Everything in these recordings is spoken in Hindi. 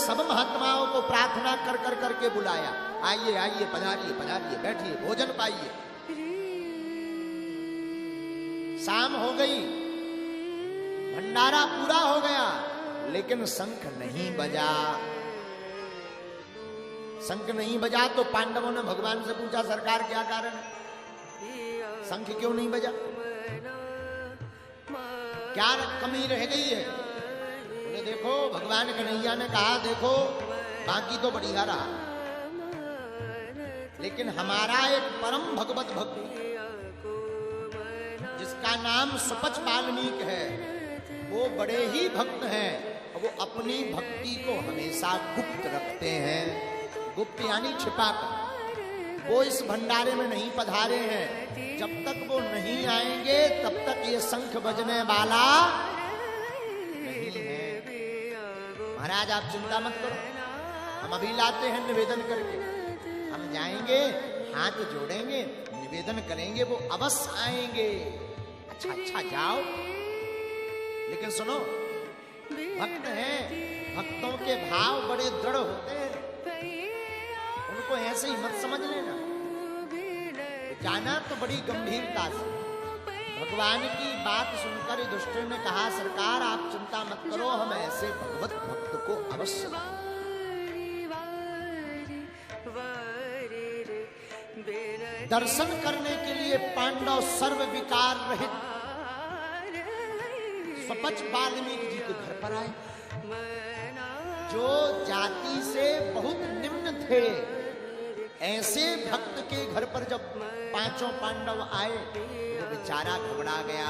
सब महात्माओं को प्रार्थना कर कर करके बुलाया, आइए आइए, पधारिए पधारिए, बैठिए, भोजन पाइए। शाम हो गई, भंडारा पूरा हो गया, लेकिन शंख नहीं बजा। शंख नहीं बजा तो पांडवों ने भगवान से पूछा, सरकार क्या कारण है, शंख क्यों नहीं बजा, क्या कमी रह गई है? बोले देखो, भगवान कन्हैया ने कहा देखो बाकी तो बढ़िया रहा, लेकिन हमारा एक परम भगवत भक्त जिसका नाम सुपच वाल्मीकि है, वो बड़े ही भक्त हैं, वो अपनी भक्ति को हमेशा गुप्त रखते हैं। गुप्त यानी छिपा कर। वो इस भंडारे में नहीं पधारे हैं। जब तक वो नहीं आएंगे तब तक ये शंख बजने वाला नहीं है। महाराज आप चिंता मत करो, हम अभी लाते हैं निवेदन करके। हम जाएंगे, हाथ जोड़ेंगे, निवेदन करेंगे, वो अवश्य आएंगे। अच्छा अच्छा जाओ, लेकिन सुनो, भक्त हैं, भक्तों के भाव बड़े दृढ़ होते हैं, उनको ऐसे ही मत समझ लेना। जाना तो बड़ी गंभीरता से। भगवान की बात सुनकर युधिष्ठिर ने कहा, सरकार आप चिंता मत करो, हम ऐसे भगवत भक्त को अवश्य। दर्शन करने के लिए पांडव सर्व विकार रहित सुपच वाल्मीकि जी के घर पर आए, जो जाति से बहुत निम्न थे। ऐसे भक्त के घर पर जब पांचों पांडव आए तो बेचारा घबरा गया।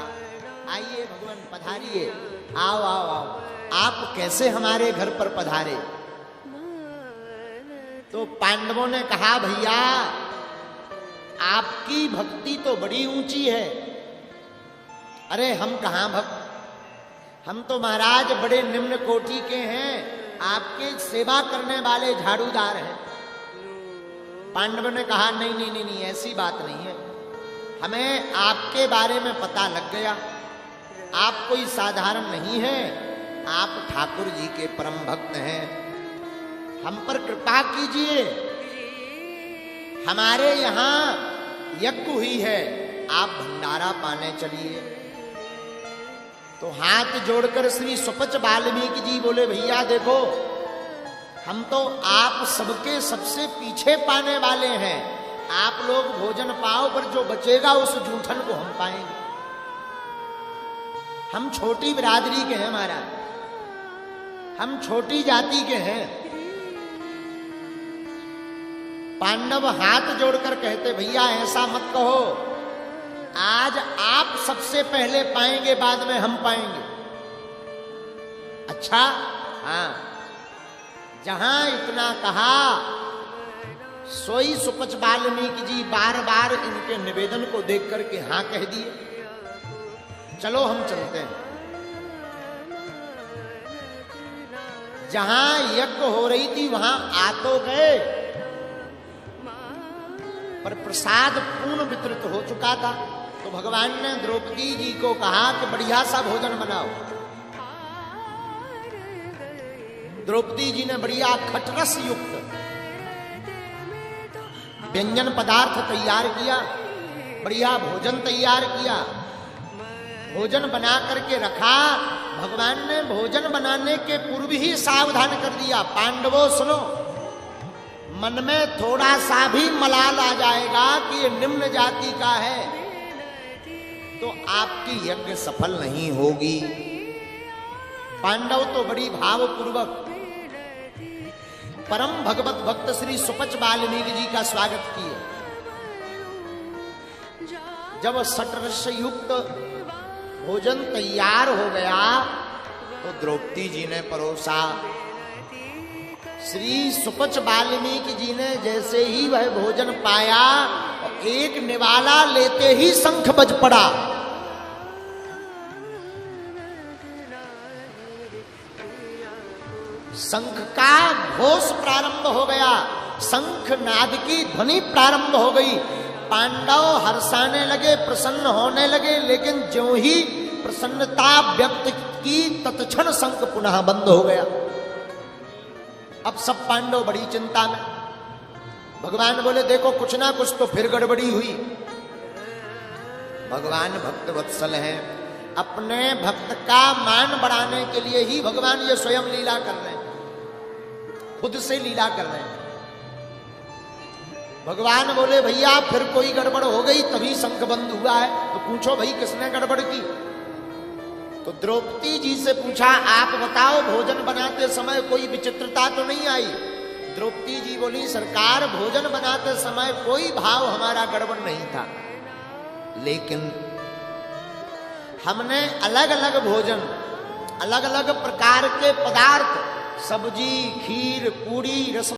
आइए भगवान पधारिए, आओ आओ आओ, आप कैसे हमारे घर पर पधारे? तो पांडवों ने कहा, भैया आपकी भक्ति तो बड़ी ऊंची है। अरे हम कहां भक्त, हम तो महाराज बड़े निम्न कोटि के हैं, आपके सेवा करने वाले झाड़ूदार हैं। पांडवों ने कहा, नहीं नहीं नहीं नहीं, ऐसी बात नहीं है, हमें आपके बारे में पता लग गया, आप कोई साधारण नहीं है, आप ठाकुर जी के परम भक्त हैं, हम पर कृपा कीजिए, हमारे यहाँ यज्ञ हुई है, आप भंडारा पाने चलिए। तो हाथ जोड़कर श्री सुपच वाल्मीकि जी बोले, भैया देखो, हम तो आप सबके सबसे पीछे पाने वाले हैं, आप लोग भोजन पाओ, पर जो बचेगा उस जूठन को हम पाएंगे। हम छोटी बिरादरी के हैं महाराज, हम छोटी जाति के हैं। पांडव हाथ जोड़कर कहते, भैया ऐसा मत कहो, आज आप सबसे पहले पाएंगे, बाद में हम पाएंगे। अच्छा हाँ, जहां इतना कहा, सोई सुपच वाल्मीकि जी बार बार इनके निवेदन को देख करके हां कह दिए। चलो हम चलते हैं। जहां यज्ञ हो रही थी वहां आ तो गए, पर प्रसाद पूर्ण वितरित हो चुका था। तो भगवान ने द्रौपदी जी को कहा कि बढ़िया सा भोजन बनाओ। द्रौपदी जी ने बढ़िया खटरस युक्त व्यंजन पदार्थ तैयार किया, बढ़िया भोजन तैयार किया, भोजन बना करके रखा। भगवान ने भोजन बनाने के पूर्व ही सावधान कर दिया, पांडवों सुनो, मन में थोड़ा सा भी मलाल आ जाएगा कि ये निम्न जाति का है तो आपकी यज्ञ सफल नहीं होगी। पांडव तो बड़ी भावपूर्वक परम भगवत भक्त श्री सुपच वाल्मीकि जी का स्वागत किए। जब षट्रस युक्त भोजन तैयार हो गया तो द्रौपदी जी ने परोसा। श्री सुपच वाल्मीकि जी ने जैसे ही वह भोजन पाया और एक निवाला लेते ही शंख बज पड़ा। शंख का घोष प्रारंभ हो गया, शंख नाद की ध्वनि प्रारंभ हो गई। पांडव हर्षाने लगे, प्रसन्न होने लगे, लेकिन ज्यों ही प्रसन्नता व्यक्त की तत्क्षण शंख पुनः बंद हो गया। अब सब पांडव बड़ी चिंता में। भगवान बोले देखो कुछ ना कुछ तो फिर गड़बड़ी हुई। भगवान भक्त वत्सल हैं, अपने भक्त का मान बढ़ाने के लिए ही भगवान ये स्वयं लीला कर रहे हैं, खुद से लीला कर रहे हैं। भगवान बोले भैया फिर कोई गड़बड़ हो गई तभी शंखबंद हुआ है, तो पूछो भाई किसने गड़बड़ की। तो द्रौपदी जी से पूछा आप बताओ भोजन बनाते समय कोई विचित्रता तो नहीं आई। द्रौपदी जी बोली सरकार भोजन बनाते समय कोई भाव हमारा गड़बड़ नहीं था, लेकिन हमने अलग अलग भोजन, अलग अलग प्रकार के पदार्थ, सब्जी, खीर, पूड़ी, रस